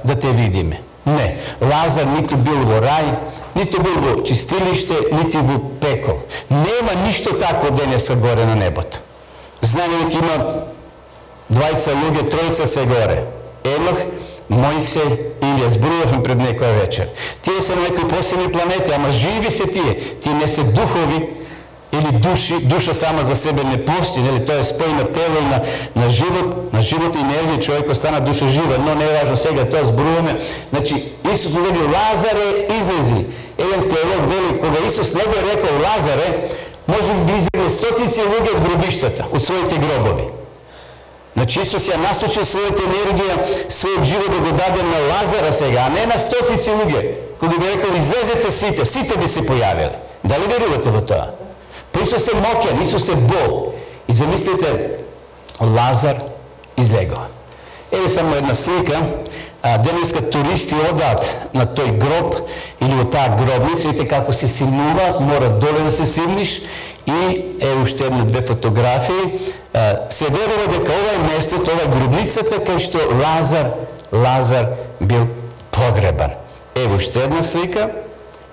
да те видиме. Не, Лазар ниту бил во рај, ниту бил во чистилиште, ниту во пекол. Нема ништо тако денеска горе на небото. Знаеме дека има 20 луѓе, тројца се горе. Енох, Мојсе или зборувавме пред некоја вечер. Тие се на некои посебни планети, ама живи се тие. Тие не се духови или души, душа сама за себе не постои, нели тоа е спој на тело и на живот и енергија, човекот стана душа жива, но не е важно сега, тоа зборуваме. Значи Исус вели Лазаре излези. Еден теолог вели кога Исус не би рекол Лазаре, може би излезе стотици луѓе од гробиштата, од своите гробови. Значи Исус ја насочил својата енергија, својот живот да го даде на Лазара сега, а не на стотици луѓе. Кога би рекол излезете сите би се појавиле. Дали верувате во тоа? Па Исус е моќен, Исус е Бог. И замислите, Лазар излегува. Еве само една слика. Денеска туристи одаат на тој гроб или во таа гробница, видите како се симнува, мора доле да се симниш и е уште една-две фотографии. Се верува дека ова е местото, ова е гробницата кај што Лазар бил погребан. Ево уште една слика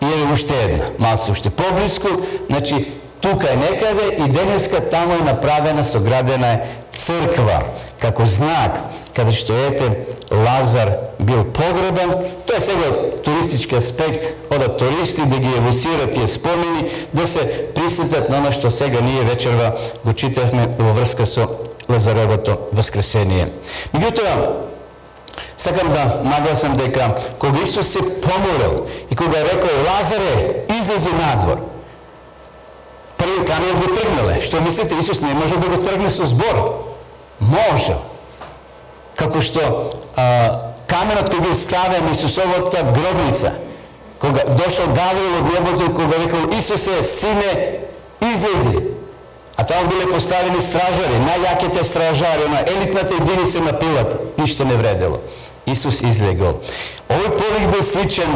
и ево уште една, малце уште поблиску, значи тука е некаде и денеска тамо е направена, соградена е црква, како знак, каде што ете Лазар бил погребан. Тоа е сега туристички аспект, одат туристи да ги евоцират тие спомени, да се присетат на она што сега ние вечерва го читавме во врска со Лазаровото воскресение. Меѓутоа, сакам да нагласам дека кога Исус се поморил и кога рекол Лазаре, излези надвор, први камен го тргнале. Што мислите, Исус не може да го тргне со збор? Може. Како што каменот кој бил ставен Исусовата гробница, кога дошол Гавриил од небото, кога рекол Исусе, сине, излези. А таму биле поставени стражари, најјаките стражари, на елитната единица на Пилат, ништо не вредело. Исус излегол. Овој повик бил сличен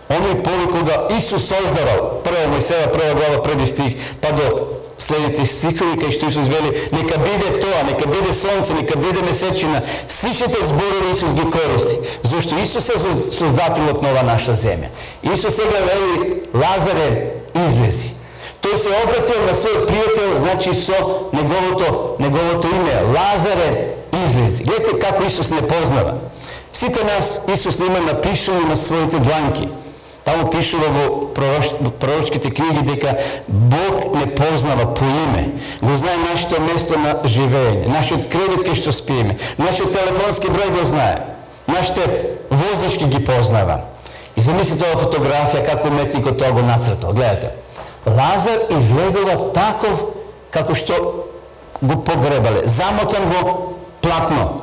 оној повик кога Исус создавал, прва Мојсеја, прва глава, први стих, па до следните стихови кај што Исус вели, нека биде тоа, нека биде сонце, нека биде месечина. Сличните зборови Исус ги користи, зашто Исус е создателот на ова наша земја. Исус сега вели, Лазаре, излези. Тој се обратил на својот пријател, значи со неговото име, Лазаре, излези. Гледате како Исус не познава. Сите нас Исус не има напишано на своите дланки. Таму пишува во пророчките книги дека Бог не познава по име. Го знае нашето место на живење, нашиот кредит кај што спиеме, нашиот телефонски број го знае, нашите вознички ги познава. И замислите ова фотографија како уметникот тоа го нацртал. Гледате. Лазар изгледува таков како што го погребале, замотан во платно.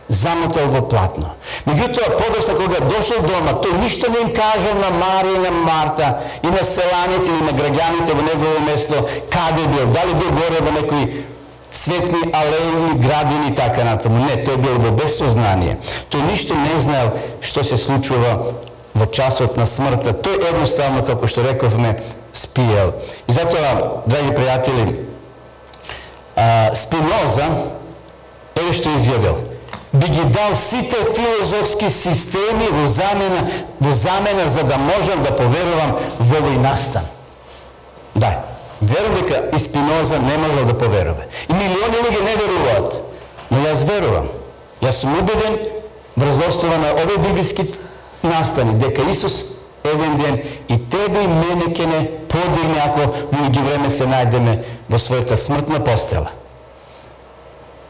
Замотал во платно. Меѓутоа, подоцна кога дошол дома, тој ништо не им кажал на Марија и на Марта и на селаните и на граѓаните во негово место каде бил, дали бил горе во некои цветни алеи, градини и така натаму. Не, тој бил во безсознание. Тој ништо не знаел што се случува во часот на смртта. Тој едноставно, како што рековме, спиел. И затоа, драги пријатели, Спиноза еве што изјавил: би ги дал сите филозофски системи во замена за да можам да поверувам во овој настан. Да, верувам дека и Спиноза не можел да поверува. И милиони луѓе не веруваат, но јас верувам. Јас сум убеден врз основа на овој библиски настани дека Исус еден ден и тебе и мене ќе не подигне ако во иѓе време се најдеме во својата смртна постела.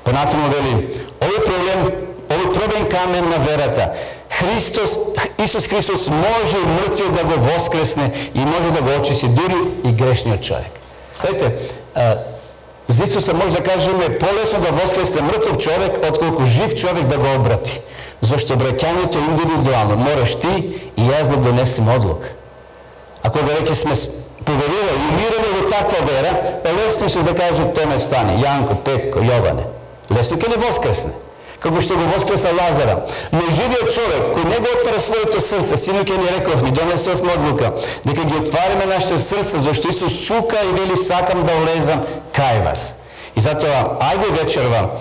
Понатаму вели, овој пробен камен на верата, Исус Христос може и мртвиот да го воскресне и може да го очисти дури и грешниот човек. Ете, за Исуса може да кажеме полесно да воскресне мртов човек, отколку жив човек да го обрати. Зашто обраќањето е индивидуално. Мораш ти и јас да донесем одлука. Ако го реке сме поверували и умираме во таква вера, лесно се да каже Томе стане, Јанко, Петко, Јоване. Лесно ќе не воскресне, како што го воскреса Лазара. Но живиот човек, кој не го отвара своето срце, синоќа ни рековме, донесовме одлука, дека ги отвариме нашите срца, зашто Исус чука и вели сакам да влезам кај вас. И затоа, ајде вечерва,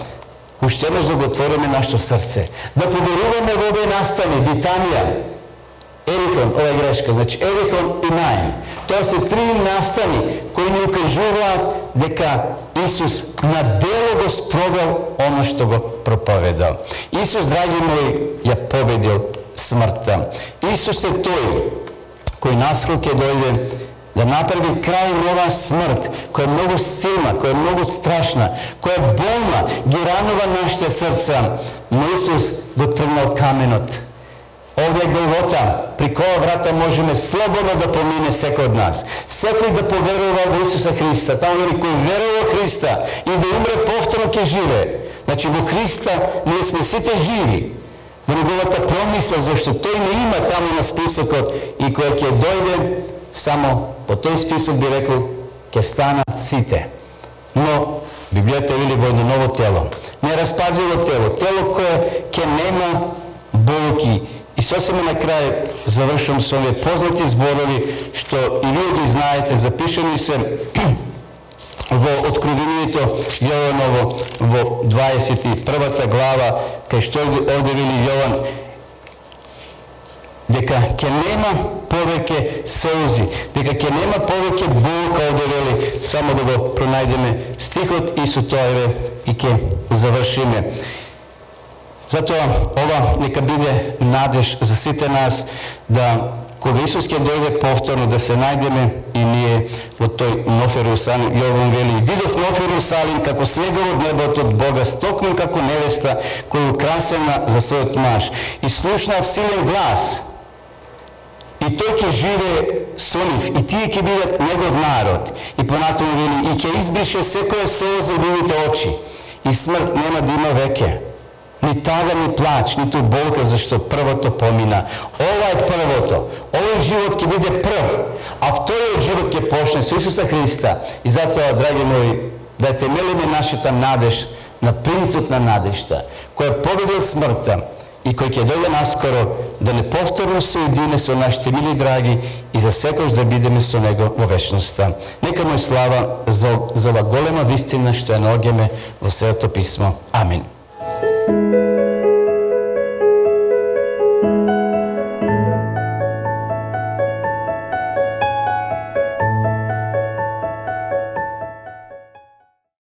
уште еднаш да го отвориме нашето срце, да поверуваме во овој настани, Витанија, Ерихон, ова е грешка, значи Ерихон и Наин. Тоа се три настани кои ни укажуваат дека Исус на дело го спровел оно што го проповедал. Исус, драги мои, ја победил смртта. Исус е тој кој наскоро ќе дојде да направи крај на оваа смрт, која е многу силна, која е многу страшна, која е болна, ги ранува нашите срца. Но Исус го тргнал каменот. Овде е Голгота, при која врата можеме слободно да помине секој од нас. Секој да поверува во Исуса Христа. Таму вели кој верува во Христа и да умре повторно ќе живее. Значи во Христа ние сме сите живи. Во неговата промисла, зашто тој не има таму на списокот и кој ќе дојде само по тој список би рекол ќе станат сите. Но Библијата вели во едно ново тело, нераспадливо тело, тело кое ќе нема болки. И сосема на крај завршувам со овие познати зборови што и вие ги знаете, запишани се во Откровението Јованово во 21 глава, кај што овде вели Јован дека ќе нема повеќе солзи, дека ќе нема повеќе болка, овде вели, само да го пронајдеме стихот и со тоа и ќе завршиме. Затоа ова нека биде надеж за сите нас да кога Исус ќе дојде повторно да се најдеме и ние во тој нов Ерусалим. Јован вели: видов нов Ерусалим како слегол од небото од Бога, стокнен како невеста која украсена за својот маж. И слушнав силен глас. И тој ќе живее со нив, и тие ќе бидат негов народ. И понатаму вели: и ќе избрише секоја солза од нивните очи. И смрт нема да има веќе. Ни тага, ни плач, ниту болка, зашто првото помина. Ова е првото. Овој живот ќе биде прв, а вториот живот ќе почне со Исуса Христа. И затоа, драги мои, да темелиме нашата надеж на принцот на надежта, кој победил смртта и кој ќе дојде наскоро да не повторно се уедине со нашите мили драги и за секојаш да бидеме со Него во вечноста. Нека му слава за ова голема вистина што ја наоѓаме во Светото писмо. Амин.